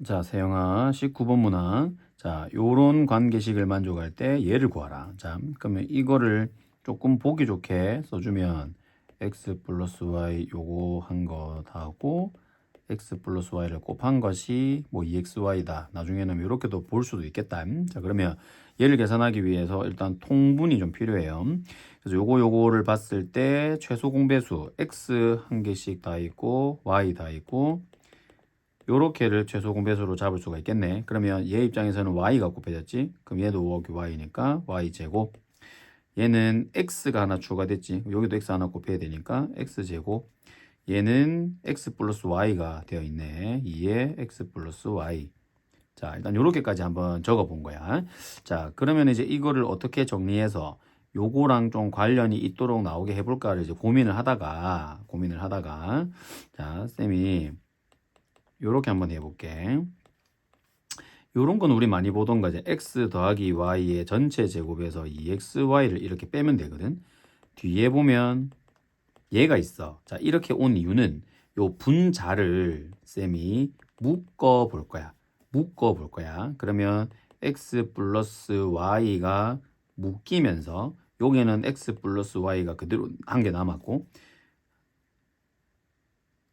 자, 세영아, 19번 문항. 자, 요런 관계식을 만족할 때 얘를 구하라. 자, 그러면 이거를 조금 보기 좋게 써주면 x 플러스 y 요거 한 거 다 하고 x 플러스 y를 곱한 것이 뭐 2xy다. 나중에는 이렇게도 볼 수도 있겠다. 자, 그러면 얘를 계산하기 위해서 일단 통분이 좀 필요해요. 그래서 요거를 봤을 때 최소 공배수 x 한 개씩 다 있고 y 다 있고 요렇게를 최소 공배수로 잡을 수가 있겠네. 그러면 얘 입장에서는 y가 곱해졌지. 그럼 얘도 y니까 y제곱. 얘는 x가 하나 추가됐지. 여기도 x 하나 곱해야 되니까 x제곱. 얘는 x 플러스 y가 되어 있네. 2에 x 플러스 y. 자, 일단 요렇게까지 한번 적어 본 거야. 자, 그러면 이제 이거를 어떻게 정리해서 요거랑 좀 관련이 있도록 나오게 해볼까를 이제 고민을 하다가 자, 쌤이 요렇게 한번 해볼게. 요런 건 우리 많이 보던 거지. x 더하기 y의 전체 제곱에서 2xy를 이렇게 빼면 되거든. 뒤에 보면 얘가 있어. 자, 이렇게 온 이유는 요 분자를 쌤이 묶어 볼 거야. 그러면 x 플러스 y가 묶이면서 여기는 x 플러스 y가 그대로 한 개 남았고,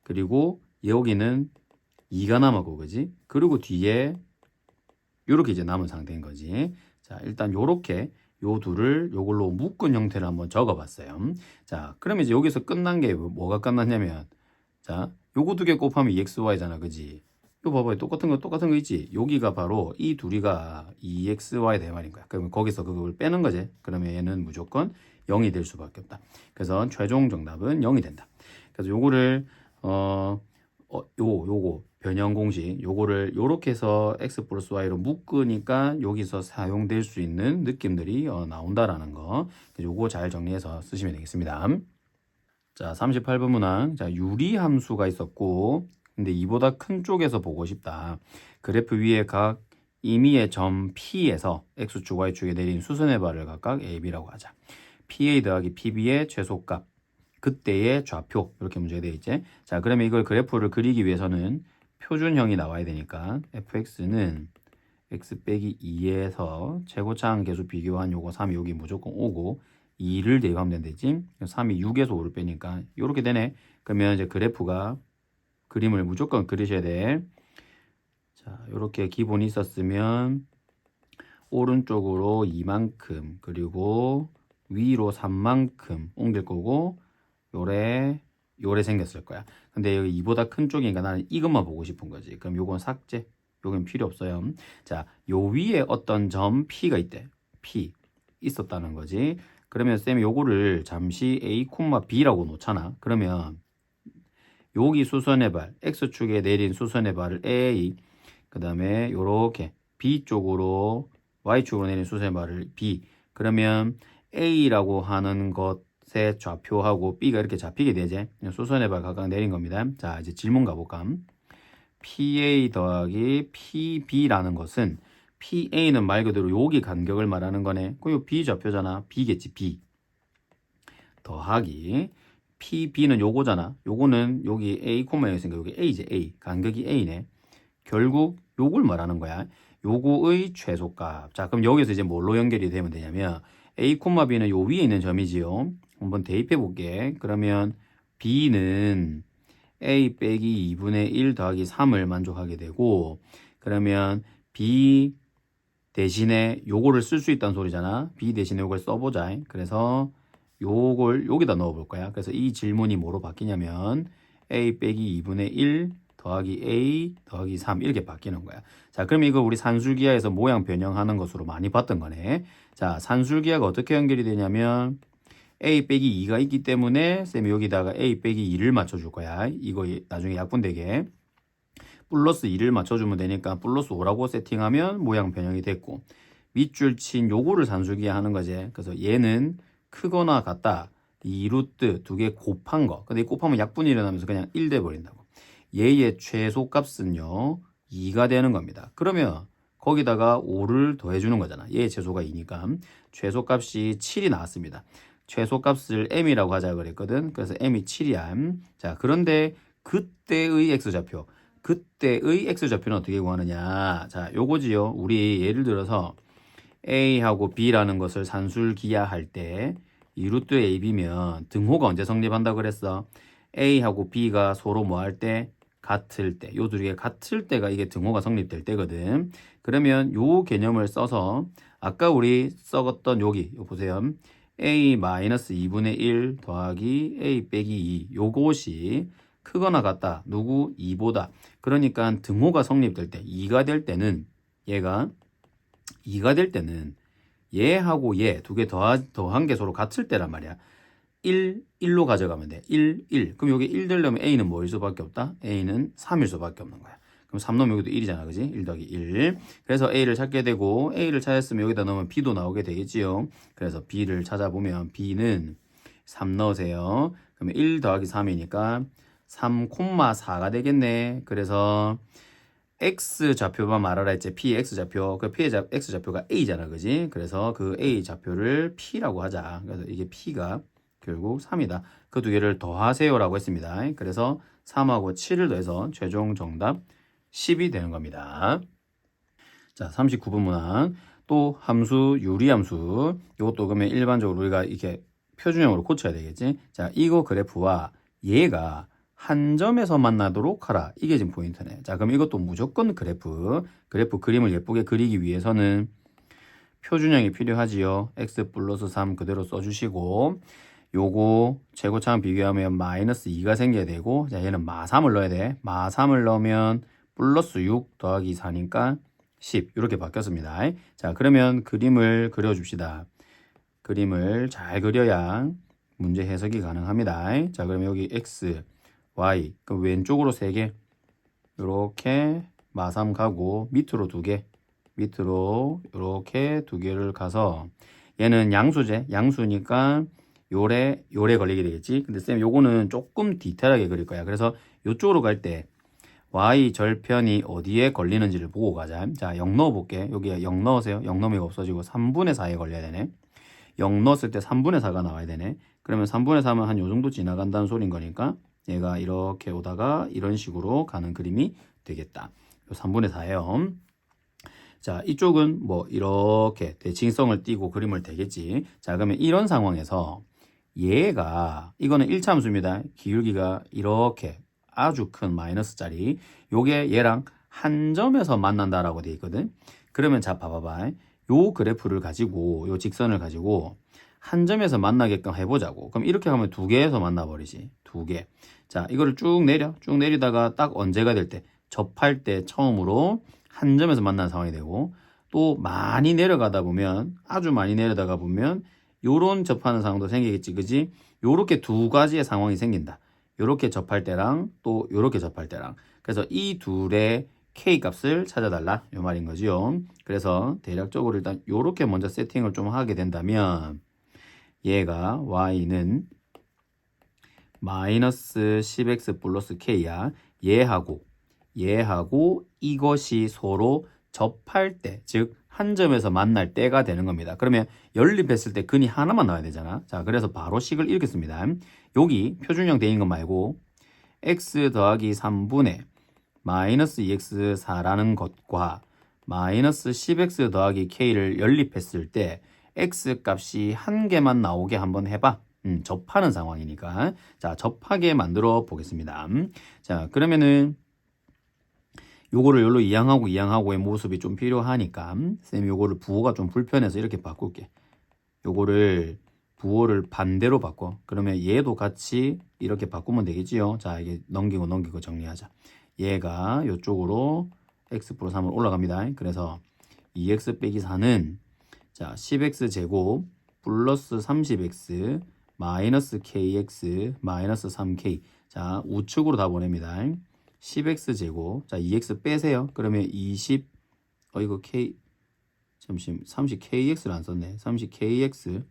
그리고 여기는 2가 남았고, 그지? 그리고 뒤에 요렇게 이제 남은 상태인 거지. 자, 일단 요렇게 요 둘을 요걸로 묶은 형태를 한번 적어 봤어요. 자, 그러면 이제 여기서 끝난 게 뭐가 끝났냐면, 자, 요거 두 개 곱하면 2xy잖아. 그지? 이거 봐봐요. 똑같은 거 있지? 여기가 바로 이 둘이가 2xy 대 말인 거야. 그러면 거기서 그걸 빼는 거지. 그러면 얘는 무조건 0이 될 수밖에 없다. 그래서 최종 정답은 0이 된다. 그래서 요거를 요거 변형 공식 요거를 요렇게 해서 x 플러스 y로 묶으니까 여기서 사용될 수 있는 느낌들이 나온다라는 거. 요거 잘 정리해서 쓰시면 되겠습니다. 자, 38번 문항. 자, 유리 함수가 있었고 근데 이보다 큰 쪽에서 보고 싶다. 그래프 위에 각 임의의 점 P에서 X축, Y축에 내린 수선의 발을 각각 A, B라고 하자. PA 더하기 PB의 최소값, 그때의 좌표, 이렇게 문제가 되어 있지. 자, 그러면 이걸 그래프를 그리기 위해서는 표준형이 나와야 되니까 fx는 x 빼기 2에서 최고차항 계수 비교한 요거 3이 여기 무조건 오고 2를 대입하면 되지. 3이 6에서 5를 빼니까 이렇게 되네. 그러면 이제 그래프가 그림을 무조건 그리셔야 돼. 자, 이렇게 기본이 있었으면 오른쪽으로 2만큼 그리고 위로 3만큼 옮길 거고 요래 생겼을 거야. 근데 여기 이보다 큰 쪽이니까 나는 이것만 보고 싶은 거지. 그럼 요건 삭제. 요건 필요 없어요. 자, 요 위에 어떤 점 P가 있대. P 있었다는 거지. 그러면 쌤이 요거를 잠시 A, B라고 놓잖아. 그러면 여기 수선의 발, X축에 내린 수선의 발을 A, 그 다음에 요렇게 B쪽으로 Y축으로 내린 수선의 발을 B. 그러면 A라고 하는 것의 좌표하고 B가 이렇게 잡히게 되지. 수선의 발 각각 내린 겁니다. 자, 이제 질문 가볼까? PA 더하기 PB라는 것은 PA는 말 그대로 여기 간격을 말하는 거네. 그 B 좌표잖아. B겠지, B. 더하기 PB는 요거잖아. 요거는 여기 A, 여기 있으니까 여기 A지, A. 간격이 A네. 결국 요걸 말하는 거야. 요거의 최소값. 자, 그럼 여기서 이제 뭘로 연결이 되면 되냐면 A, B는 요 위에 있는 점이지요. 한번 대입해 볼게. 그러면 B는 A 빼기 2분의 1 더하기 3을 만족하게 되고, 그러면 B 대신에 요거를 쓸 수 있다는 소리잖아. B 대신에 요걸 써보자. 그래서 요걸 여기다 넣어 볼 거야. 그래서 이 질문이 뭐로 바뀌냐면 A 빼기 2분의 1 더하기 A 더하기 3 이렇게 바뀌는 거야. 자, 그럼 이거 우리 산술기하에서 모양 변형하는 것으로 많이 봤던 거네. 자, 산술기하가 어떻게 연결이 되냐면 A 빼기 2가 있기 때문에 쌤이 여기다가 A 빼기 2를 맞춰줄 거야. 이거 나중에 약분되게. 플러스 2를 맞춰주면 되니까 플러스 5라고 세팅하면 모양 변형이 됐고, 밑줄 친 요거를 산술기하 하는 거지. 그래서 얘는 크거나 같다. 이 루트 두 개 곱한 거. 근데 곱하면 약분이 일어나면서 그냥 1 돼 버린다고. 얘의 최소값은요 2가 되는 겁니다. 그러면 거기다가 5를 더해주는 거잖아. 얘의 최소가 2니까 최소값이 7이 나왔습니다. 최소값을 m이라고 하자 그랬거든. 그래서 m이 7이야. 자, 그런데 그때의 x좌표 그때의 x좌표는 어떻게 구하느냐. 자, 요거지요. 우리 예를 들어서 a하고 b라는 것을 산술기하할 때 2루트 ab면 등호가 언제 성립한다 그랬어? a하고 b가 서로 뭐 할 때? 같을 때. 요 둘이 같을 때가 이게 등호가 성립될 때거든. 그러면 요 개념을 써서 아까 우리 써었던 여기 요 보세요. a-2분의 1 더하기 a 빼기 2 요것이 크거나 같다. 누구? 2보다. 그러니까 등호가 성립될 때 2가 될 때는 얘가 2가 될 때는 얘하고 얘 두 개 더한 게 서로 같을 때란 말이야. 1, 1로 가져가면 돼. 1, 1. 그럼 여기 1 되려면 A는 뭐일 수밖에 없다? A는 3일 수밖에 없는 거야. 그럼 3 넣으면 여기도 1이잖아. 그지? 1 더하기 1. 그래서 A를 찾게 되고 A를 찾았으면 여기다 넣으면 B도 나오게 되겠지요. 그래서 B를 찾아보면 B는 3 넣으세요. 그러면 1 더하기 3이니까 3,4가 되겠네. 그래서 X좌표만 말하라 했지. P의 X좌표. 그 P의 X좌표가 A잖아. 그지? 그래서 그 A좌표를 P라고 하자. 그래서 이게 P가 결국 3이다. 그 두 개를 더하세요라고 했습니다. 그래서 3하고 7을 더해서 최종 정답 10이 되는 겁니다. 자, 39번 문항. 또 함수, 유리함수. 이것도 그러면 일반적으로 우리가 이렇게 표준형으로 고쳐야 되겠지? 자, 이거 그래프와 얘가 한 점에서 만나도록 하라. 이게 지금 포인트네. 자, 그럼 이것도 무조건 그래프 그림을 예쁘게 그리기 위해서는 표준형이 필요하지요. x 플러스 3 그대로 써주시고 요거 최고차항 비교하면 마이너스 2가 생겨야 되고, 자, 얘는 마3을 넣어야 돼. 마3을 넣으면 플러스 6 더하기 4니까 10 이렇게 바뀌었습니다. 자, 그러면 그림을 그려줍시다. 그림을 잘 그려야 문제 해석이 가능합니다. 자, 그럼 여기 x, y, 그럼 왼쪽으로 3개 이렇게 마3 가고 밑으로 2개, 밑으로 이렇게 2개를 가서 얘는 양수제, 양수니까 요래 걸리게 되겠지. 근데 쌤 요거는 조금 디테일하게 그릴 거야. 그래서 요쪽으로 갈 때 y 절편이 어디에 걸리는지를 보고 가자. 자, 0 넣어볼게. 여기에 0 넣으세요. 0 넣으면 없어지고 3분의 4에 걸려야 되네. 0 넣었을 때 3분의 4가 나와야 되네. 그러면 3분의 4면 한 요 정도 지나간다는 소린 거니까 얘가 이렇게 오다가 이런 식으로 가는 그림이 되겠다. 요 3분의 4예요. 자, 이쪽은 뭐 이렇게 대칭성을 띠고 그림을 대겠지. 자, 그러면 이런 상황에서 얘가 이거는 1차 함수입니다. 기울기가 이렇게 아주 큰 마이너스짜리 요게 얘랑 한 점에서 만난다라고 돼 있거든. 그러면 자, 봐봐봐. 요 그래프를 가지고 요 직선을 가지고 한 점에서 만나게끔 해보자고. 그럼 이렇게 하면 2개에서 만나버리지. 2개. 자, 이거를 쭉 내리다가 딱 언제가 될 때 접할 때 처음으로 한 점에서 만나는 상황이 되고, 또 많이 내려가다 보면 아주 많이 내려다가 보면 요런 접하는 상황도 생기겠지. 그지? 요렇게 2가지의 상황이 생긴다. 요렇게 접할 때랑 또 요렇게 접할 때랑. 그래서 이 둘의 K 값을 찾아달라. 요 말인 거지요. 그래서 대략적으로 일단 요렇게 먼저 세팅을 좀 하게 된다면 얘가 Y는 마이너스 10x 플러스 K야. 얘하고 이것이 서로 접할 때, 즉 한 점에서 만날 때가 되는 겁니다. 그러면 연립했을 때 근이 하나만 나와야 되잖아. 자, 그래서 바로 식을 읽겠습니다. 여기 표준형 돼 있는 거 말고 x 더하기 3분의 마이너스 2x4라는 것과 마이너스 10x 더하기 k를 연립했을 때 x 값이 한 개만 나오게 한번 해봐. 접하는 상황이니까. 자, 접하게 만들어 보겠습니다. 자, 그러면은 요거를 열로 이항하고의 모습이 좀 필요하니까 쌤 요거를 부호가 좀 불편해서 이렇게 바꿀게. 요거를 부호를 반대로 바꿔. 그러면 얘도 같이 이렇게 바꾸면 되겠지요. 자, 이게 넘기고 정리하자. 얘가 요쪽으로 x 플러스 3으로 올라갑니다. 그래서 2x 빼기 4는 자, 10x 제곱 플러스 30x 마이너스 kx 마이너스 3k. 자, 우측으로 다 보냅니다. 10x 제곱. 자, 2x 빼세요. 그러면 20 이거 k 잠시만 30kx를 안 썼네. 30kx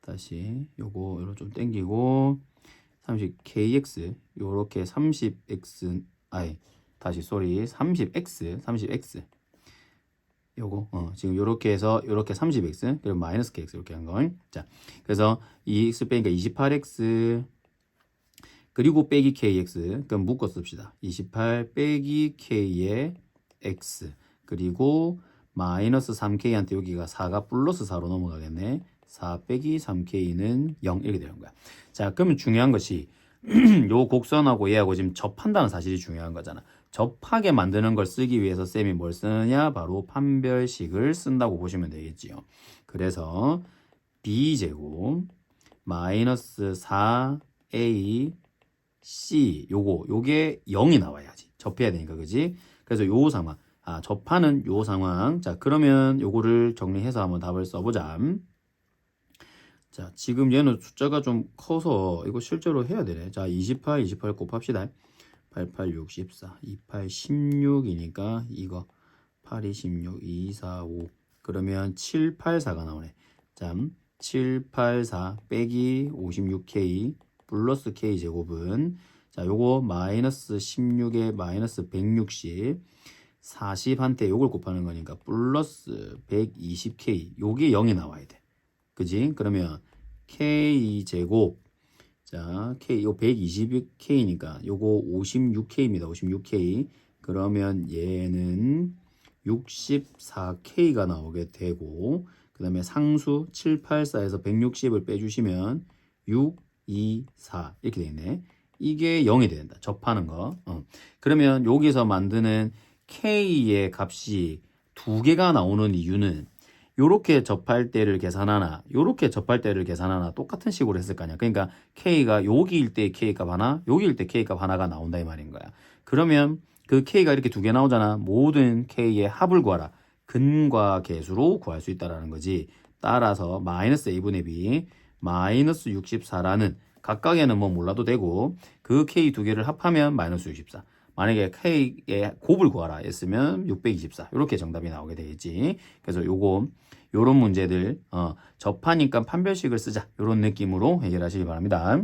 다시 요거 좀 땡기고 30kx 요렇게 30x 다시 30x 요거 지금 요렇게 해서 요렇게 30x 그리고 마이너스 kx 이렇게 한 거. 자, 그래서 2x 빼니까 28x 그리고 빼기 kx, 그럼 묶어 씁시다. 28 빼기 k의 x, 그리고 마이너스 3k한테 여기가 4가 플러스 4로 넘어가겠네. 4 빼기 3k는 0 이렇게 되는 거야. 자, 그러면 중요한 것이 요 곡선하고 얘하고 지금 접한다는 사실이 중요한 거잖아. 접하게 만드는 걸 쓰기 위해서 쌤이 뭘 쓰느냐? 바로 판별식을 쓴다고 보시면 되겠지요. 그래서 b제곱 마이너스 4a c 요게 0이 나와야지. 접해야 되니까, 그지? 그래서 요 상황, 접하는 요 상황. 자, 그러면 요거를 정리해서 한번 답을 써보자. 자, 지금 얘는 숫자가 좀 커서 이거 실제로 해야 되네. 자, 28 곱합시다. 88, 64, 28, 16이니까 이거 8, 16, 2, 4, 5. 그러면 7, 8, 4가 나오네. 자, 7, 8, 4 빼기 56k 플러스 k 제곱은, 자, 요거 마이너스 16에 마이너스 160, 40한테 요걸 곱하는 거니까 플러스 120k, 요게 0이 나와야 돼. 그지? 그러면 k제곱, 자, k 요 120k니까 요거 56k입니다. 56k. 그러면 얘는 64k가 나오게 되고, 그 다음에 상수 784에서 160을 빼주시면 6, 2, 4 이렇게 되겠네. 이게 0이 된다. 접하는 거. 그러면 여기서 만드는 k의 값이 두 개가 나오는 이유는 요렇게 접할 때를 계산하나 요렇게 접할 때를 계산하나 똑같은 식으로 했을 거 아니야. 그러니까 k가 여기일 때 k값 하나, 여기일 때 k값 하나가 나온다 이 말인 거야. 그러면 그 k가 이렇게 두 개 나오잖아. 모든 k의 합을 구하라. 근과 계수로 구할 수 있다라는 거지. 따라서 마이너스 a분의 b 마이너스 64라는, 각각에는 뭐 몰라도 되고 그 k 두 개를 합하면 마이너스 64. 만약에 k의 곱을 구하라 했으면 624. 이렇게 정답이 나오게 되겠지. 그래서 요런 문제들 접하니까 판별식을 쓰자, 요런 느낌으로 해결하시기 바랍니다.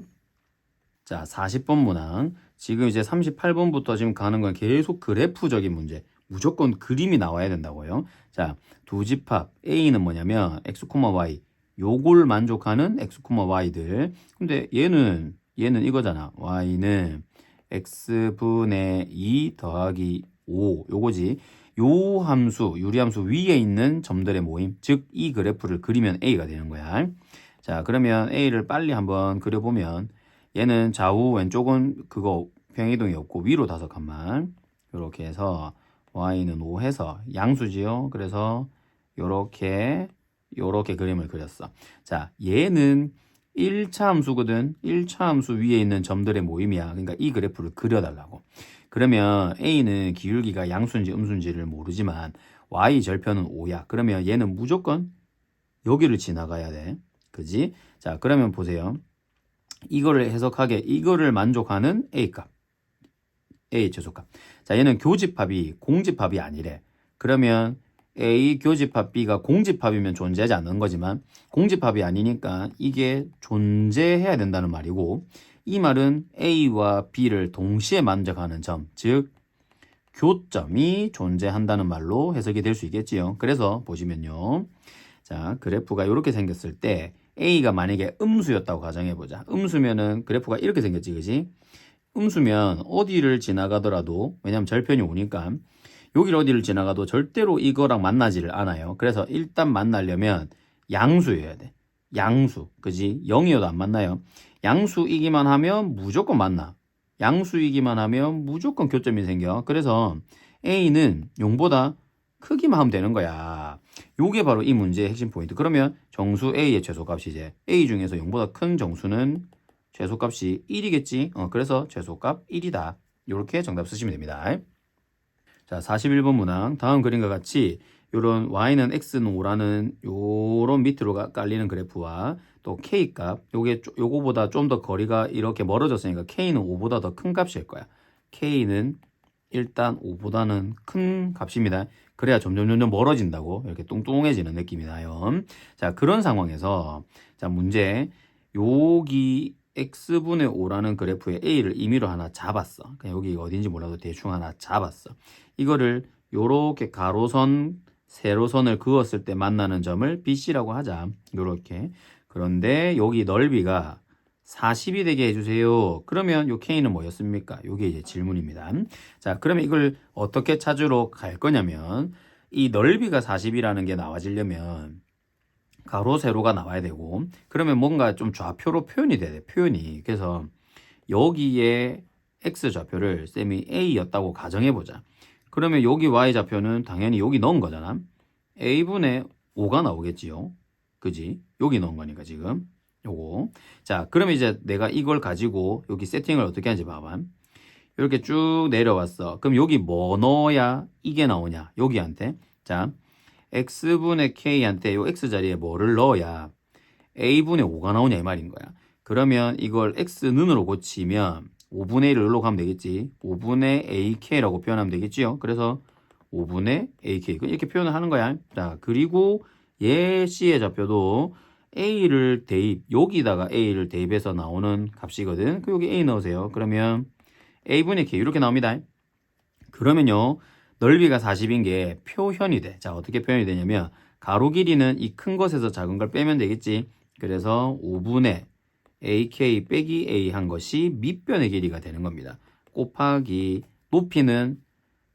자, 40번 문항. 지금 이제 38번부터 지금 가는 건 계속 그래프적인 문제. 무조건 그림이 나와야 된다고요. 자, 두 집합 A는 뭐냐면 x, y. 요걸 만족하는 x, y들. 근데 얘는 이거잖아. y는 x분의 2 더하기 5 요거지. 요 함수, 유리함수 위에 있는 점들의 모임, 즉 이 그래프를 그리면 A가 되는 거야. 자, 그러면 A를 빨리 한번 그려보면 얘는 좌우 왼쪽은 그거 평행이동이 없고 위로 5칸만 이렇게 해서 y는 5 해서 양수지요. 그래서 요렇게 그림을 그렸어. 자, 얘는 1차 함수거든. 1차 함수 위에 있는 점들의 모임이야. 그러니까 이 그래프를 그려달라고. 그러면 A는 기울기가 양수인지 음수인지를 모르지만 Y 절편은 5야. 그러면 얘는 무조건 여기를 지나가야 돼. 그지? 자, 그러면 보세요. 이거를 해석하게, 이거를 만족하는 A값. A 최소값. 자, 얘는 교집합이 공집합이 아니래. 그러면 A 교집합 B가 공집합이면 존재하지 않는 거지만 공집합이 아니니까 이게 존재해야 된다는 말이고, 이 말은 A와 B를 동시에 만족하는 점, 즉 교점이 존재한다는 말로 해석이 될 수 있겠지요. 그래서 보시면요. 자, 그래프가 이렇게 생겼을 때 A가 만약에 음수였다고 가정해보자. 음수면은 그래프가 이렇게 생겼지, 그지? 음수면 어디를 지나가더라도, 왜냐면 절편이 오니까 여기를 어디를 지나가도 절대로 이거랑 만나지를 않아요. 그래서 일단 만나려면 양수여야 돼. 양수, 그지? 0이어도 안 만나요. 양수이기만 하면 무조건 만나. 양수이기만 하면 무조건 교점이 생겨. 그래서 A는 0보다 크기만 하면 되는 거야. 요게 바로 이 문제의 핵심 포인트. 그러면 정수 A의 최소값이 이제 A 중에서 0보다 큰 정수는 최소값이 1이겠지. 그래서 최소값 1이다. 이렇게 정답 쓰시면 됩니다. 자, 41번 문항. 다음 그림과 같이 요런 y는 x는 5라는 요런 밑으로 깔리는 그래프와 또 k값, 요거보다 좀 더 거리가 이렇게 멀어졌으니까 k는 5보다 더 큰 값일 거야. k는 일단 5보다는 큰 값입니다. 그래야 점점 멀어진다고 이렇게 뚱뚱해지는 느낌이 나요. 자, 그런 상황에서 자, 문제, 여기 x분의 5라는 그래프에 a를 임의로 하나 잡았어. 그냥 여기 어딘지 몰라도 대충 하나 잡았어. 이거를 요렇게 가로선, 세로선을 그었을 때 만나는 점을 BC라고 하자. 요렇게. 그런데 여기 넓이가 40이 되게 해주세요. 그러면 요 K는 뭐였습니까? 요게 이제 질문입니다. 자, 그러면 이걸 어떻게 찾으러 갈 거냐면 이 넓이가 40이라는 게 나와지려면 가로 세로가 나와야 되고 그러면 뭔가 좀 좌표로 표현이 돼야 돼. 표현이. 그래서 여기에 X좌표를 쌤이 A였다고 가정해보자. 그러면 여기 Y좌표는 당연히 여기 넣은 거잖아. A분의 5가 나오겠지요. 그지? 여기 넣은 거니까 지금. 요거. 자, 그러면 이제 내가 이걸 가지고 여기 세팅을 어떻게 하는지 봐봐. 이렇게 쭉 내려왔어. 그럼 여기 뭐 넣어야 이게 나오냐? 여기한테. 자, X분의 K한테 요 X 자리에 뭐를 넣어야 A분의 5가 나오냐 이 말인 거야. 그러면 이걸 X는으로 고치면 5분의 1을 넣으러 가면 되겠지. 5분의 AK라고 표현하면 되겠지요. 그래서 5분의 AK 이렇게 표현을 하는 거야. 자, 그리고 얘 C의 좌표도 A를 대입, 여기다가 A를 대입해서 나오는 값이거든. 여기 A 넣으세요. 그러면 A분의 K 이렇게 나옵니다. 그러면요, 넓이가 40인 게 표현이 돼. 자, 어떻게 표현이 되냐면 가로 길이는 이 큰 것에서 작은 걸 빼면 되겠지. 그래서 5분의 AK 빼기 A 한 것이 밑변의 길이가 되는 겁니다. 곱하기 높이는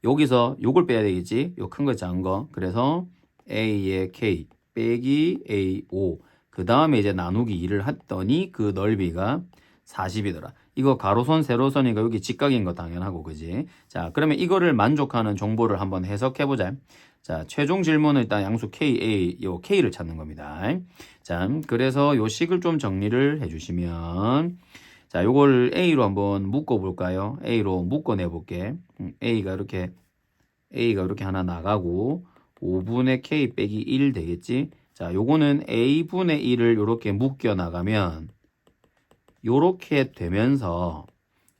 여기서 요걸 빼야 되겠지. 요 큰 거 작은 거. 그래서 A의 K 빼기 A5. 그 다음에 이제 나누기 2를 했더니 그 넓이가 40이더라. 이거 가로선, 세로선이니까 여기 직각인 거 당연하고, 그지? 자, 그러면 이거를 만족하는 정보를 한번 해석해보자. 자, 최종 질문은 일단 양수 KA, 요 K를 찾는 겁니다. 자, 그래서 요 식을 좀 정리를 해주시면, 자, 요걸 A로 한번 묶어볼까요? A로 묶어내볼게. A가 이렇게 하나 나가고, 5분의 K 빼기 1 되겠지? 자, 요거는 A분의 1을 요렇게 묶여 나가면, 요렇게 되면서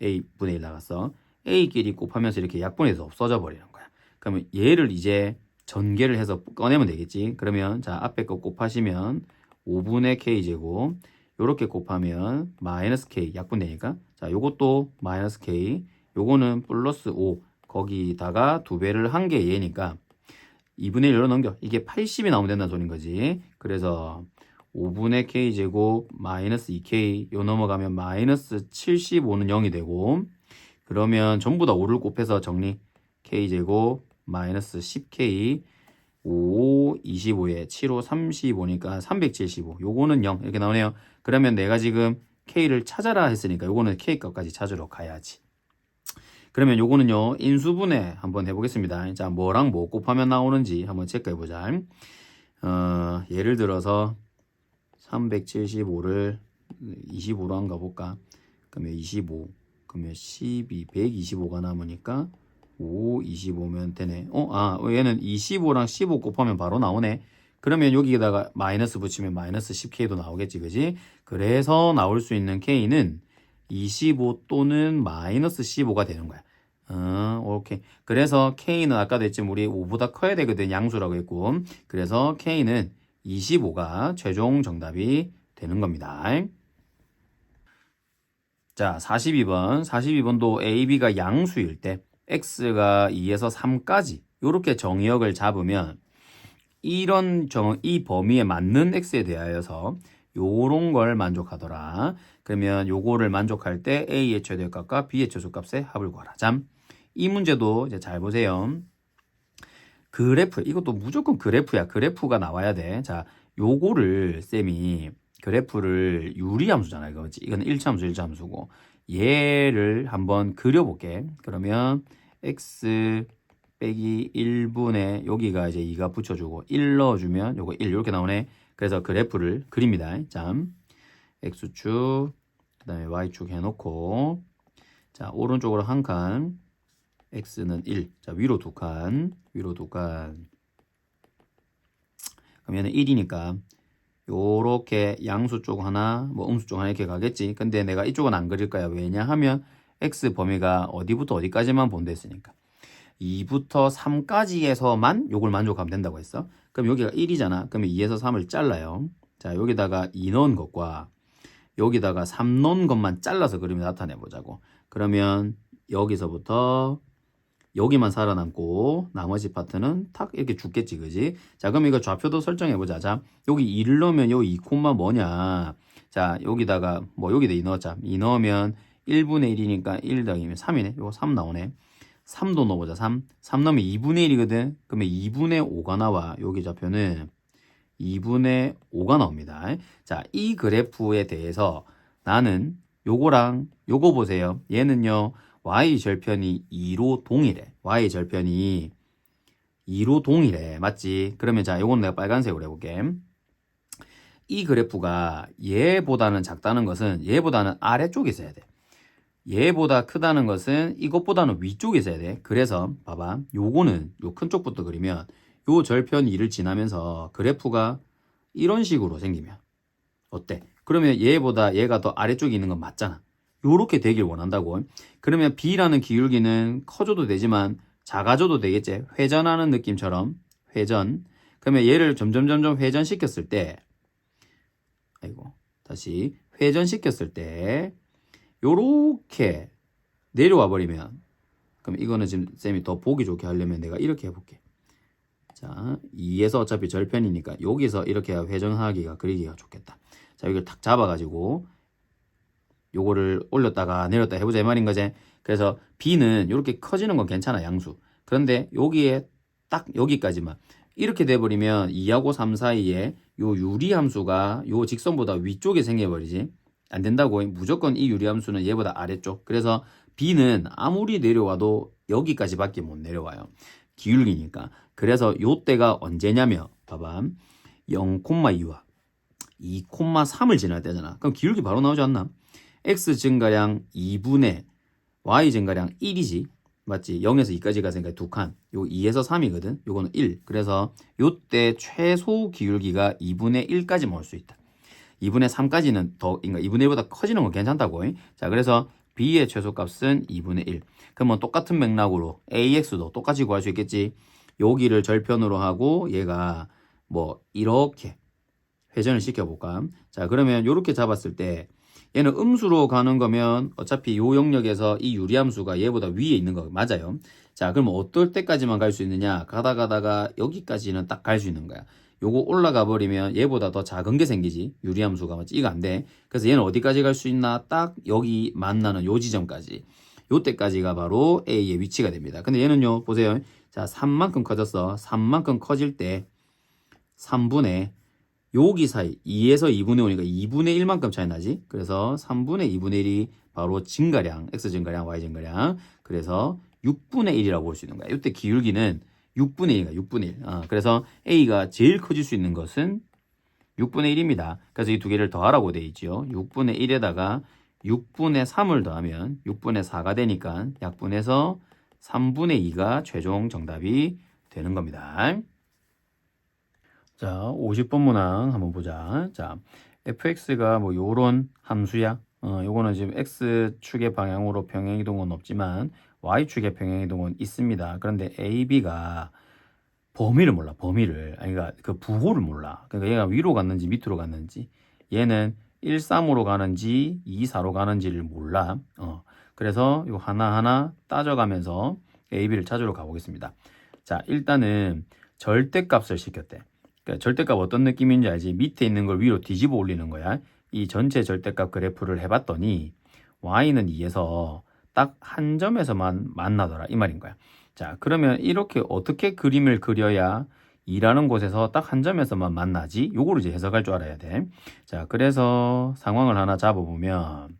A분의 1 나갔어. A끼리 곱하면서 이렇게 약분해서 없어져 버리는 거야. 그러면 얘를 이제 전개를 해서 꺼내면 되겠지. 그러면 자, 앞에 거 곱하시면 5분의 K제곱 요렇게 곱하면 마이너스 K 약분되니까 자, 요것도 마이너스 K 요거는 플러스 5 거기다가 2배를 한 게 얘니까 2분의 1로 넘겨. 이게 80이 나오면 된다는 소린 거지. 그래서 5분의 K제곱 마이너스 2K 요 넘어가면 마이너스 75는 0이 되고 그러면 전부 다 5를 곱해서 정리 K제곱 마이너스 10K 5, 25에 7호 35니까 375 요거는 0 이렇게 나오네요. 그러면 내가 지금 K를 찾아라 했으니까 요거는 K 값까지 찾으러 가야지. 그러면 요거는요 인수분해 한번 해보겠습니다. 자, 뭐랑 뭐 곱하면 나오는지 한번 체크해보자. 예를 들어서 375를 25로 한가 볼까? 그러면 25, 그러면 12, 125가 남으니까 5, 25면 되네. 얘는 25랑 15 곱하면 바로 나오네. 그러면 여기에다가 마이너스 붙이면 마이너스 10K도 나오겠지, 그지? 그래서 나올 수 있는 K는 25 또는 마이너스 15가 되는 거야. 오케이. 그래서 K는 아까도 했지만 우리 5보다 커야 되거든, 양수라고 했고. 그래서 K는 25가 최종 정답이 되는 겁니다. 자, 42번. 42번도 A, B가 양수일 때 X가 2에서 3까지 이렇게 정의역을 잡으면 이 범위에 맞는 X에 대하여서 요런 걸 만족하더라. 그러면 요거를 만족할 때 A의 최대값과 B의 최소값의 합을 구하라. 자, 이 문제도 이제 잘 보세요. 그래프, 이것도 무조건 그래프야. 그래프가 나와야 돼. 자, 요거를 쌤이 그래프를 유리함수잖아요. 그렇지? 이건 1차함수, 1차함수고. 얘를 한번 그려볼게. 그러면 x 빼기 1분의 여기가 이제 2가 붙여주고 1 넣어주면 요거 1 이렇게 나오네. 그래서 그래프를 그립니다. 자, x축, 그 다음에 y축 해놓고 자, 오른쪽으로 한 칸, x는 1. 자, 위로 두 칸, 위로 두 칸. 그러면 1이니까 요렇게 양수 쪽 하나, 뭐 음수 쪽 하나 이렇게 가겠지. 근데 내가 이쪽은 안 그릴 거야. 왜냐하면 x 범위가 어디부터 어디까지만 본다 했으니까. 2부터 3까지에서만 요걸 만족하면 된다고 했어. 그럼 여기가 1이잖아. 그러면 2에서 3을 잘라요. 자, 여기다가 2 넣은 것과 여기다가 3 넣은 것만 잘라서 그림을 나타내 보자고. 그러면 여기서부터 여기만 살아남고 나머지 파트는 탁 이렇게 죽겠지, 그지? 자, 그럼 이거 좌표도 설정해보자. 자, 여기 2를 넣으면 요 2콤마 뭐냐? 자, 여기다가 뭐 여기다 2 넣었자. 2 넣으면 1분의 1이니까 1 더하기면 3이네. 요거 3 나오네. 3도 넣어보자. 3. 3 넣으면 2분의 1이거든. 그러면 2분의 5가 나와. 여기 좌표는 2분의 5가 나옵니다. 자, 이 그래프에 대해서 나는 요거랑 요거 보세요. 얘는요, y 절편이 2로 동일해. y 절편이 2로 동일해. 맞지? 그러면 자, 요건 내가 빨간색으로 해볼게. 이 그래프가 얘보다는 작다는 것은 얘보다는 아래쪽에 있어야 돼. 얘보다 크다는 것은 이것보다는 위쪽에 있어야 돼. 그래서 봐봐. 요거는 요 큰 쪽부터 그리면 요 절편 2를 지나면서 그래프가 이런 식으로 생기면 어때? 그러면 얘보다 얘가 더 아래쪽에 있는 건 맞잖아. 요렇게 되길 원한다고. 그러면 B라는 기울기는 커져도 되지만 작아져도 되겠지. 회전하는 느낌처럼 회전. 그러면 얘를 점점 회전시켰을 때 아이고 다시 회전시켰을 때 요렇게 내려와 버리면 그럼 이거는 지금 쌤이 더 보기 좋게 하려면 내가 이렇게 해볼게. 자, 2에서 어차피 절편이니까 여기서 이렇게 회전하기가 그리기가 좋겠다. 자, 이걸 탁 잡아가지고 요거를 올렸다가 내렸다 해보자 이 말인 거지. 그래서 B는 이렇게 커지는 건 괜찮아, 양수. 그런데 여기에 딱 여기까지만 이렇게 돼버리면 2하고 3 사이에 요 유리함수가 요 직선보다 위쪽에 생겨버리지. 안 된다고. 무조건 이 유리함수는 얘보다 아래쪽. 그래서 B는 아무리 내려와도 여기까지밖에 못 내려와요. 기울기니까. 그래서 요때가 언제냐면 봐봐. 0,2와 2,3을 지날 때잖아. 그럼 기울기 바로 나오지 않나? x 증가량 2분의 y 증가량 1이지. 맞지? 0에서 2까지 갔으니까 두 칸. 요 2에서 3이거든. 요거는 1. 그래서 요때 최소 기울기가 2분의 1까지 모을 수 있다. 2분의 3까지는 더, 그러니까 2분의 1보다 커지는 건 괜찮다고. 자, 그래서 B의 최소값은 2분의 1. 그러면 똑같은 맥락으로 AX도 똑같이 구할 수 있겠지. 여기를 절편으로 하고 얘가 뭐 이렇게 회전을 시켜볼까. 자, 그러면 이렇게 잡았을 때 얘는 음수로 가는 거면 어차피 요 영역에서 이 유리함수가 얘보다 위에 있는 거 맞아요. 자, 그럼 어떨 때까지만 갈 수 있느냐? 가다가 여기까지는 딱 갈 수 있는 거야. 요거 올라가 버리면 얘보다 더 작은 게 생기지. 유리함수가 맞지? 이거 안 돼. 그래서 얘는 어디까지 갈 수 있나? 딱 여기 만나는 요 지점까지. 요때까지가 바로 A의 위치가 됩니다. 근데 얘는요, 보세요. 자, 3만큼 커졌어. 3만큼 커질 때 3분의 여기 사이 2에서 2분의 5니까 2분의 1만큼 차이 나지. 그래서 3분의 2분의 1이 바로 증가량, x 증가량, y 증가량. 그래서 6분의 1이라고 볼 수 있는 거야. 이때 기울기는 6분의 1이니까 6분의 1. 그래서 A가 제일 커질 수 있는 것은 6분의 1입니다. 그래서 이 두 개를 더하라고 돼 있죠. 6분의 1에다가 6분의 3을 더하면 6분의 4가 되니까 약분해서 3분의 2가 최종 정답이 되는 겁니다. 자, 50번 문항 한번 보자. 자, fx가 뭐 요런 함수야. 요거는 지금 x축의 방향으로 평행이동은 없지만 y축의 평행이동은 있습니다. 그런데 ab가 범위를 몰라. 범위를. 아니, 그러니까 그 부호를 몰라. 그러니까 얘가 위로 갔는지 밑으로 갔는지, 얘는 1, 3으로 가는지 2, 4로 가는지를 몰라. 그래서 이거 하나하나 따져가면서 ab를 찾으러 가보겠습니다. 자, 일단은 절대값을 시켰대. 그러니까 절대값 어떤 느낌인지 알지? 밑에 있는 걸 위로 뒤집어 올리는 거야. 이 전체 절대값 그래프를 해봤더니 y는 2에서 딱 한 점에서만 만나더라 이 말인 거야. 자, 그러면 이렇게 어떻게 그림을 그려야 2라는 곳에서 딱 한 점에서만 만나지? 요거를 이제 해석할 줄 알아야 돼. 자, 그래서 상황을 하나 잡아보면,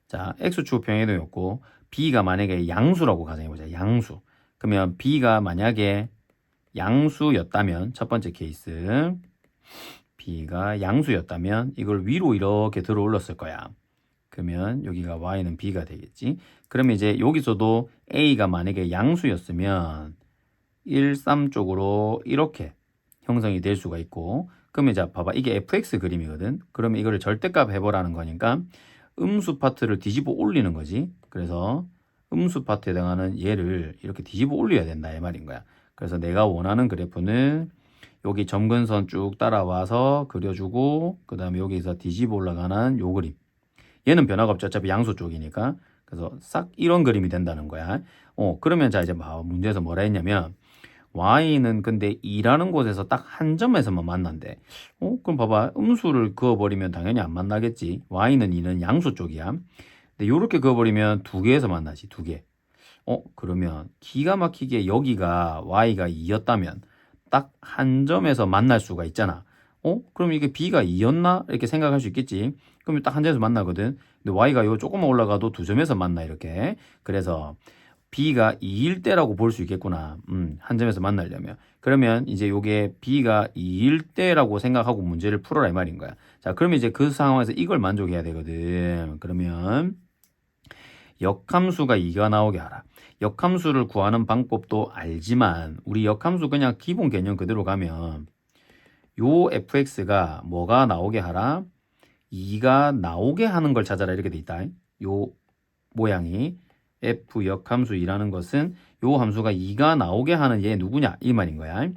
자, x축 평행이동이었고 b가 만약에 양수라고 가정해보자. 양수. 그러면 b가 만약에 양수였다면, 첫 번째 케이스 b가 양수였다면 이걸 위로 이렇게 들어 올렸을 거야. 그러면 여기가 y는 b가 되겠지. 그러면 이제 여기서도 a가 만약에 양수였으면 1, 3 쪽으로 이렇게 형성이 될 수가 있고, 그러면 이제 봐봐, 이게 fx 그림이거든. 그러면 이거를 절대값 해보라는 거니까 음수 파트를 뒤집어 올리는 거지. 그래서 음수 파트에 해당하는 얘를 이렇게 뒤집어 올려야 된다 이 말인 거야. 그래서 내가 원하는 그래프는 여기 점근선 쭉 따라와서 그려주고, 그 다음에 여기서 뒤집어 올라가는 요 그림. 얘는 변화가 없죠. 어차피 양수 쪽이니까. 그래서 싹 이런 그림이 된다는 거야. 그러면 자, 이제 문제에서 뭐라 했냐면 y는 근데 2라는 곳에서 딱 한 점에서만 만난대. 그럼 봐봐. 음수를 그어버리면 당연히 안 만나겠지. y는 2는 양수 쪽이야. 근데 요렇게 그어버리면 두 개에서 만나지. 두 개. 그러면 기가 막히게 여기가 y가 2였다면 딱 한 점에서 만날 수가 있잖아. 그럼 이게 b가 2였나? 이렇게 생각할 수 있겠지. 그럼 딱 한 점에서 만나거든. 근데 y가 요 조금만 올라가도 두 점에서 만나 이렇게. 그래서 b가 2일 때라고 볼 수 있겠구나. 한 점에서 만나려면. 그러면 이제 요게 b가 2일 때라고 생각하고 문제를 풀어라 이 말인 거야. 자, 그러면 이제 그 상황에서 이걸 만족해야 되거든. 그러면 역함수가 2가 나오게 하라. 역함수를 구하는 방법도 알지만 우리 역함수 그냥 기본 개념 그대로 가면 요 fx가 뭐가 나오게 하라? 2가 나오게 하는 걸 찾아라 이렇게 돼 있다. 요 모양이 f 역함수 2라는 것은 요 함수가 2가 나오게 하는 얘 누구냐 이 말인 거야.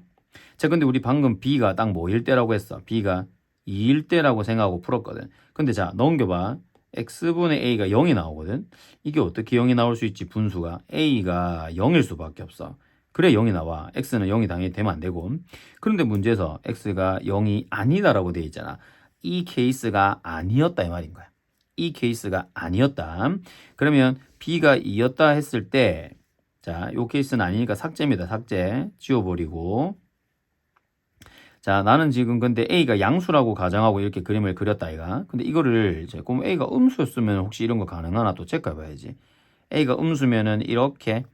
자, 근데 우리 방금 b가 딱 뭐일 때라고 했어? b가 2일 때라고 생각하고 풀었거든. 근데 자, 넘겨봐. x분의 a가 0이 나오거든. 이게 어떻게 0이 나올 수 있지? 분수가 a가 0일 수밖에 없어. 그래 0이 나와. x는 0이 당연히 되면 안 되고. 그런데 문제에서 x가 0이 아니다라고 돼 있잖아. 이 케이스가 아니었다 이 말인 거야. 이 케이스가 아니었다. 그러면 b가 2였다 했을 때 자, 요 케이스는 아니니까 삭제입니다. 삭제. 지워버리고. 자, 나는 지금 근데 A가 양수라고 가정하고 이렇게 그림을 그렸다, 아이가. 근데 이거를 이제, 그럼 A가 음수였으면 혹시 이런 거 가능하나 또 체크해봐야지. A가 음수면은 이렇게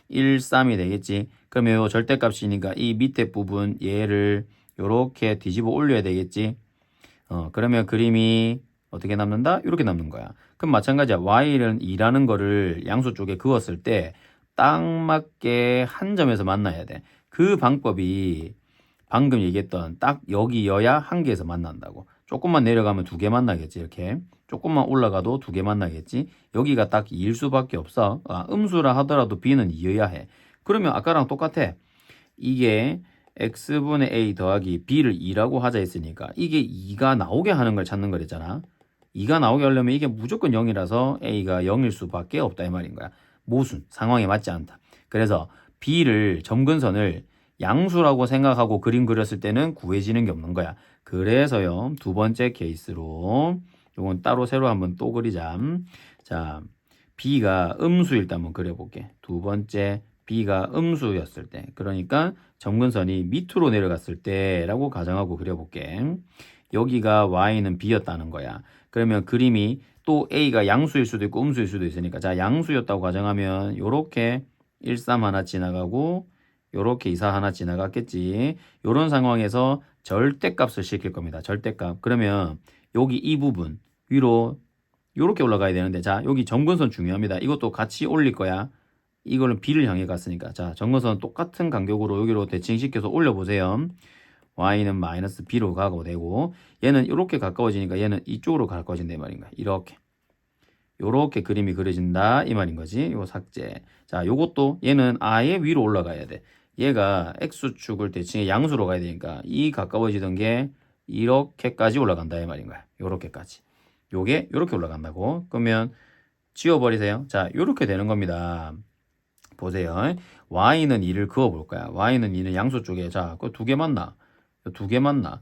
1, 3이 되겠지. 그러면 요 절대값이니까 이 밑에 부분 얘를 요렇게 뒤집어 올려야 되겠지. 그러면 그림이 어떻게 남는다? 이렇게 남는 거야. 그럼 마찬가지야. Y는 2라는 거를 양수 쪽에 그었을 때 딱 맞게 한 점에서 만나야 돼. 그 방법이 방금 얘기했던 딱 여기여야 한 개에서 만난다고. 조금만 내려가면 두 개 만나겠지 이렇게. 조금만 올라가도 두 개 만나겠지. 여기가 딱 2일 수밖에 없어. 음수라 하더라도 b는 2여야 해. 그러면 아까랑 똑같아. 이게 x분의 a 더하기 b를 2라고 하자 했으니까 이게 2가 나오게 하는 걸 찾는 거랬잖아. 2가 나오게 하려면 이게 무조건 0이라서 a가 0일 수밖에 없다 이 말인 거야. 모순, 상황에 맞지 않다. 그래서 b를 점근선을 양수라고 생각하고 그림 그렸을 때는 구해지는 게 없는 거야. 그래서요, 두 번째 케이스로 요건 따로 새로 한번 또 그리자. 자, b가 음수일 때 한번 그려볼게. 두 번째 b가 음수였을 때, 그러니까 점근선이 밑으로 내려갔을 때라고 가정하고 그려볼게. 여기가 y는 b였다는 거야. 그러면 그림이 또 a가 양수일 수도 있고 음수일 수도 있으니까, 자, 양수였다고 가정하면 요렇게 1, 3 하나 지나가고 요렇게 2, 4 하나 지나갔겠지. 요런 상황에서 절대값을 시킬 겁니다. 절대값. 그러면 여기 이 부분 위로 요렇게 올라가야 되는데, 자, 여기 점근선 중요합니다. 이것도 같이 올릴 거야. 이거는 b를 향해 갔으니까. 자, 점근선 똑같은 간격으로 여기로 대칭시켜서 올려보세요. y는 마이너스 b로 가고 되고, 얘는 이렇게 가까워지니까 얘는 이쪽으로 가까워진다 이 말인가. 이렇게. 요렇게 그림이 그려진다 이 말인 거지. 요 삭제. 자, 요것도 얘는 아예 위로 올라가야 돼. 얘가 x축을 대칭해 양수로 가야 되니까 이 가까워지던 게 이렇게까지 올라간다 이 말인 거야. 요렇게까지. 요게 요렇게 올라간다고. 그러면 지워버리세요. 자, 요렇게 되는 겁니다. 보세요. y는 2를 그어볼 거야. y는 2는 양수 쪽에. 자, 그 두 개 맞나? 두 개 맞나?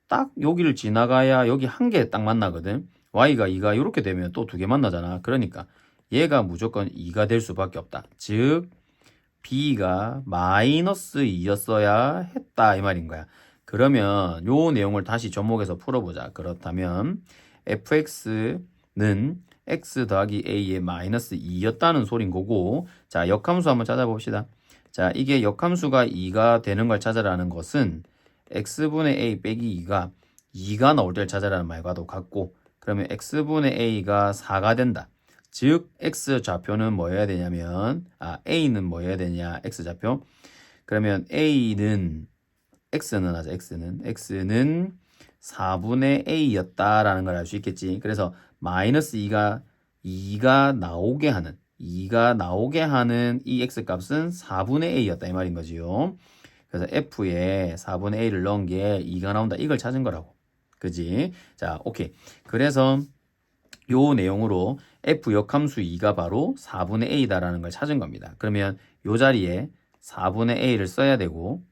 딱 여기를 지나가야 여기 한 개 딱 만나거든. y가 2가 이렇게 되면 또 두 개 만나잖아. 그러니까 얘가 무조건 2가 될 수밖에 없다. 즉 b가 마이너스 2였어야 했다 이 말인 거야. 그러면 요 내용을 다시 접목해서 풀어보자. 그렇다면 fx는 x 더하기 a의 마이너스 2였다는 소린 거고, 자, 역함수 한번 찾아봅시다. 자, 이게 역함수가 2가 되는 걸 찾아라는 것은 x분의 a 빼기 2가 나올 때를 찾아라는 말과도 같고, 그러면 x분의 a가 4가 된다. 즉 x 좌표는 뭐여야 되냐면 a는 뭐여야 되냐, x 좌표. 그러면 a는 x는 하자. x는 4분의 a였다라는 걸 알 수 있겠지. 그래서 마이너스 2가 나오게 하는 이 x 값은 4분의 a였다 이 말인 거지요. 그래서 f에 4분의 a를 넣은 게 2가 나온다. 이걸 찾은 거라고. 그지? 자, 오케이. 그래서 요 내용으로 f 역함수 2가 바로 4분의 a다라는 걸 찾은 겁니다. 그러면 요 자리에 4분의 a를 써야 되고,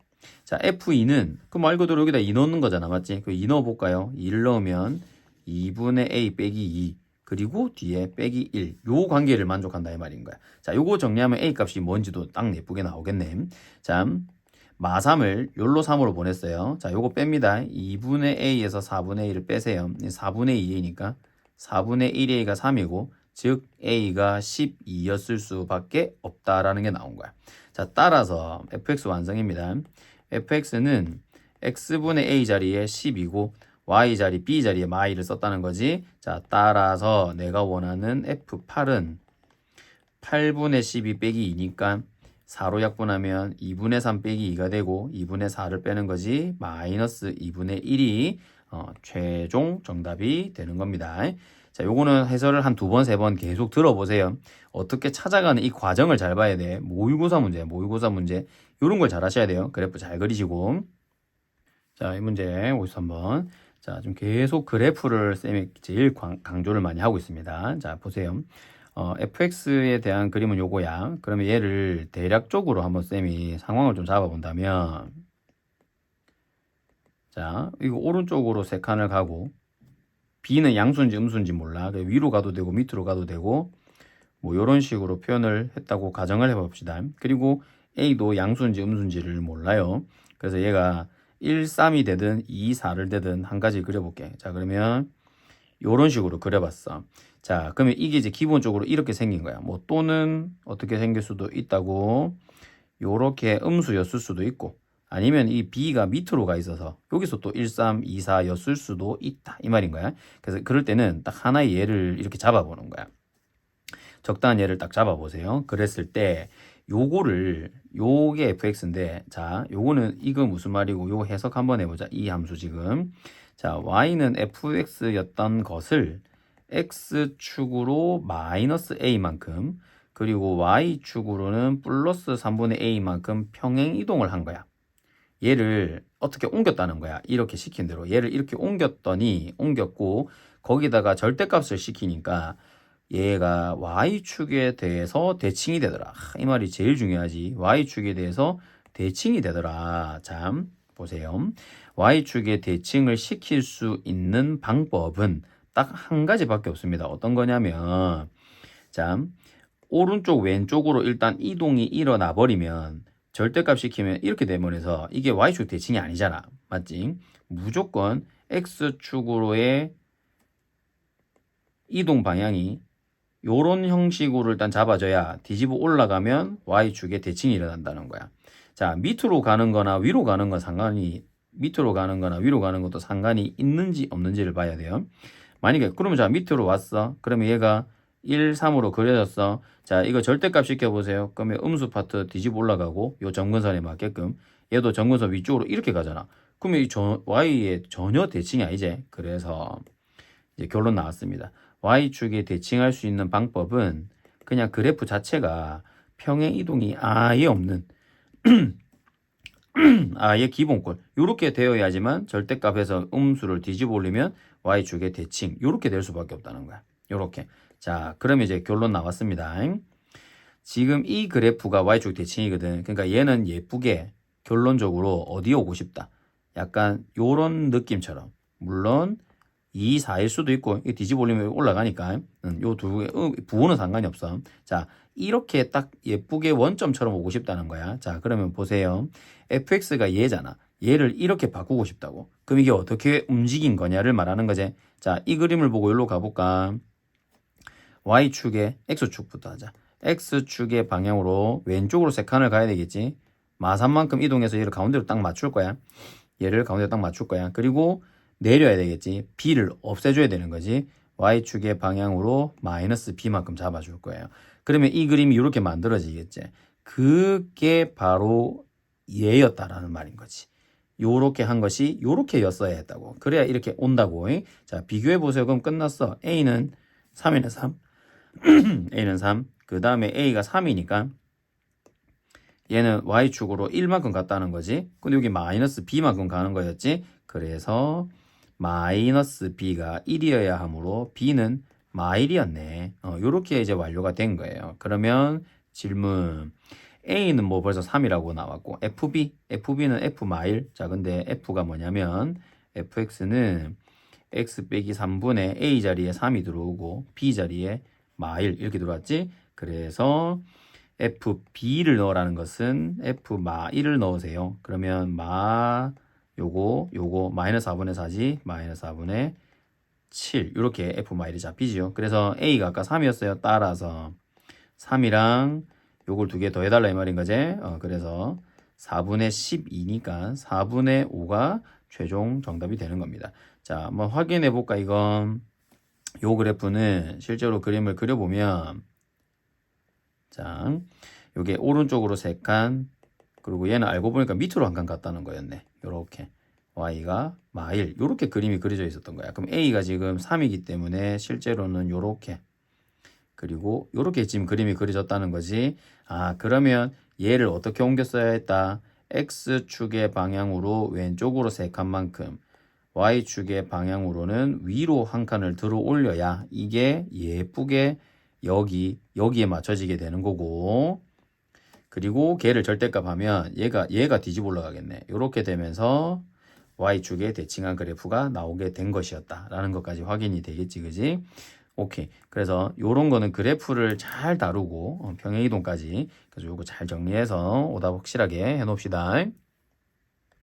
자, f2는 그 말 그대로 여기다 2 넣는 거잖아, 맞지? 그 2 넣어볼까요? 2를 넣으면 2분의 a 빼기 2 그리고 뒤에 빼기 1, 요 관계를 만족한다 이 말인 거야. 자, 요거 정리하면 a 값이 뭔지도 딱 예쁘게 나오겠네. 자, 마3을 욜로 3으로 보냈어요. 자, 요거 뺍니다. 2분의 a에서 4분의 1을 빼세요. 4분의 2a니까 4분의 1a가 3이고, 즉 a가 12였을 수밖에 없다라는 게 나온 거야. 자, 따라서 fx 완성입니다. fx는 x분의 a 자리에 10이고 y 자리 b 자리에 마이를 썼다는 거지. 자, 따라서 내가 원하는 f8은 8분의 12 빼기 2니까 4로 약분하면 2분의 3 빼기 2가 되고 2분의 4를 빼는 거지. 마이너스 2분의 1이 최종 정답이 되는 겁니다. 자, 요거는 해설을 한 2번, 3번 계속 들어보세요. 어떻게 찾아가는 이 과정을 잘 봐야 돼. 모의고사 문제. 요런 걸 잘 하셔야 돼요. 그래프 잘 그리시고. 자, 이 문제 53번. 자, 좀 계속 그래프를 쌤이 제일 강조를 많이 하고 있습니다. 자, 보세요. fx에 대한 그림은 요거야. 그러면 얘를 대략적으로 한번 쌤이 상황을 좀 잡아본다면, 자, 이거 오른쪽으로 3칸을 가고, b는 양수인지 음수인지 몰라. 위로 가도 되고 밑으로 가도 되고, 뭐 요런 식으로 표현을 했다고 가정을 해봅시다. 그리고 a도 양수인지 음수인지를 몰라요. 그래서 얘가 1, 3이 되든 2, 4를 되든 한 가지 그려볼게. 자, 그러면 요런 식으로 그려봤어. 자, 그러면 이게 이제 기본적으로 이렇게 생긴 거야. 뭐 또는 어떻게 생길 수도 있다고, 요렇게 음수였을 수도 있고, 아니면 이 b가 밑으로 가 있어서 여기서 또 1, 3, 2, 4였을 수도 있다 이 말인 거야. 그래서 그럴 때는 딱 하나의 예를 이렇게 잡아보는 거야. 적당한 예를 딱 잡아보세요. 그랬을 때 요게 fx인데, 자, 요거는 이거 무슨 말이고 요거 해석 한번 해보자. 이 함수 지금, 자, y는 fx였던 것을 x축으로 마이너스 a만큼, 그리고 y축으로는 플러스 3분의 a만큼 평행 이동을 한 거야. 얘를 어떻게 옮겼다는 거야. 이렇게 시킨 대로 얘를 이렇게 옮겼고, 거기다가 절대값을 시키니까 얘가 y축에 대해서 대칭이 되더라. 이 말이 제일 중요하지. y축에 대해서 대칭이 되더라. 자, 보세요. y축에 대칭을 시킬 수 있는 방법은 딱 한 가지밖에 없습니다. 어떤 거냐면, 자, 오른쪽 왼쪽으로 일단 이동이 일어나 버리면 절대값 시키면 이렇게 되면서 이게 y축 대칭이 아니잖아. 맞지? 무조건 x축으로의 이동 방향이 요런 형식으로 일단 잡아줘야 뒤집어 올라가면 y축에 대칭이 일어난다는 거야. 자, 밑으로 가는 거나 위로 가는 건 밑으로 가는 거나 위로 가는 것도 상관이 있는지 없는지를 봐야 돼요. 만약에 그러면 자, 밑으로 왔어. 그러면 얘가 1, 3으로 그려졌어. 자, 이거 절대값 시켜보세요. 그러면 음수 파트 뒤집어 올라가고 요 점근선에 맞게끔 얘도 점근선 위쪽으로 이렇게 가잖아. 그러면 이 y에 전혀 대칭이 아니지. 그래서 이제 결론 나왔습니다. y축에 대칭할 수 있는 방법은 그냥 그래프 자체가 평행 이동이 아예 없는 아예 기본꼴 이렇게 되어야지만 절대값에서 음수를 뒤집어 올리면 y축의 대칭 이렇게 될 수밖에 없다는 거야. 이렇게. 자, 그러면 이제 결론 나왔습니다. 지금 이 그래프가 y축 대칭이거든. 그러니까 얘는 예쁘게 결론적으로 어디 오고 싶다. 약간 요런 느낌처럼. 물론 2, 4일 수도 있고 뒤집어 올리면 올라가니까 요 두 개 부호는 상관이 없어. 자, 이렇게 딱 예쁘게 원점처럼 오고 싶다는 거야. 자, 그러면 보세요. fx가 얘잖아. 얘를 이렇게 바꾸고 싶다고. 그럼 이게 어떻게 움직인 거냐를 말하는 거지. 자, 이 그림을 보고 여기로 가볼까. y축의 x축부터 하자. x축의 방향으로 왼쪽으로 3칸을 가야 되겠지. 마산만큼 이동해서 얘를 가운데로 딱 맞출 거야. 얘를 가운데로 딱 맞출 거야. 그리고 내려야 되겠지. b를 없애줘야 되는 거지. y축의 방향으로 마이너스 b만큼 잡아줄 거예요. 그러면 이 그림이 이렇게 만들어지겠지. 그게 바로 얘였다라는 말인 거지. 요렇게 한 것이 요렇게였어야 했다고. 그래야 이렇게 온다고. 자, 비교해 보세요. 그럼 끝났어. a는 3이네 3. a는 3. 그 다음에 a가 3이니까 얘는 y축으로 1만큼 갔다는 거지. 근데 여기 마이너스 b만큼 가는 거였지. 그래서 마이너스 b가 1이어야 하므로 b는 마1이었네. 요렇게 이제 완료가 된 거예요. 그러면 질문. A는 뭐 벌써 3이라고 나왔고 FB는 F 마일. 자, 근데 F가 뭐냐면 FX는 X 빼기 3분의 A 자리에 3이 들어오고 B 자리에 마일 이렇게 들어왔지? 그래서 FB를 넣으라는 것은 F 마일을 넣으세요. 그러면 요거 마이너스 4분의 4지 마이너스 4분의 7 이렇게 F 마일이 잡히지요. 그래서 A가 아까 3이었어요. 따라서 3이랑 요걸 두 개 더 해달라 이 말인 거지. 그래서 4분의 12니까 4분의 5가 최종 정답이 되는 겁니다. 자, 한번 확인해 볼까 이건. 요 그래프는 실제로 그림을 그려보면 자, 요게 오른쪽으로 3칸 그리고 얘는 알고 보니까 밑으로 한 칸 갔다는 거였네. 요렇게 y가 마일 요렇게 그림이 그려져 있었던 거야. 그럼 a가 지금 3이기 때문에 실제로는 요렇게 그리고 요렇게 지금 그림이 그려졌다는 거지. 아, 그러면 얘를 어떻게 옮겨 써야 했다. x축의 방향으로 왼쪽으로 3칸만큼 y축의 방향으로는 위로 한 칸을 들어 올려야 이게 예쁘게 여기에 맞춰지게 되는 거고, 그리고 걔를 절대값 하면 얘가 뒤집어 올라가겠네. 이렇게 되면서 y축의 대칭한 그래프가 나오게 된 것이었다 라는 것까지 확인이 되겠지, 그지? 오케이. 그래서 요런 거는 그래프를 잘 다루고 평행이동까지 그래서 요거 잘 정리해서 오답 확실하게 해 놓읍시다.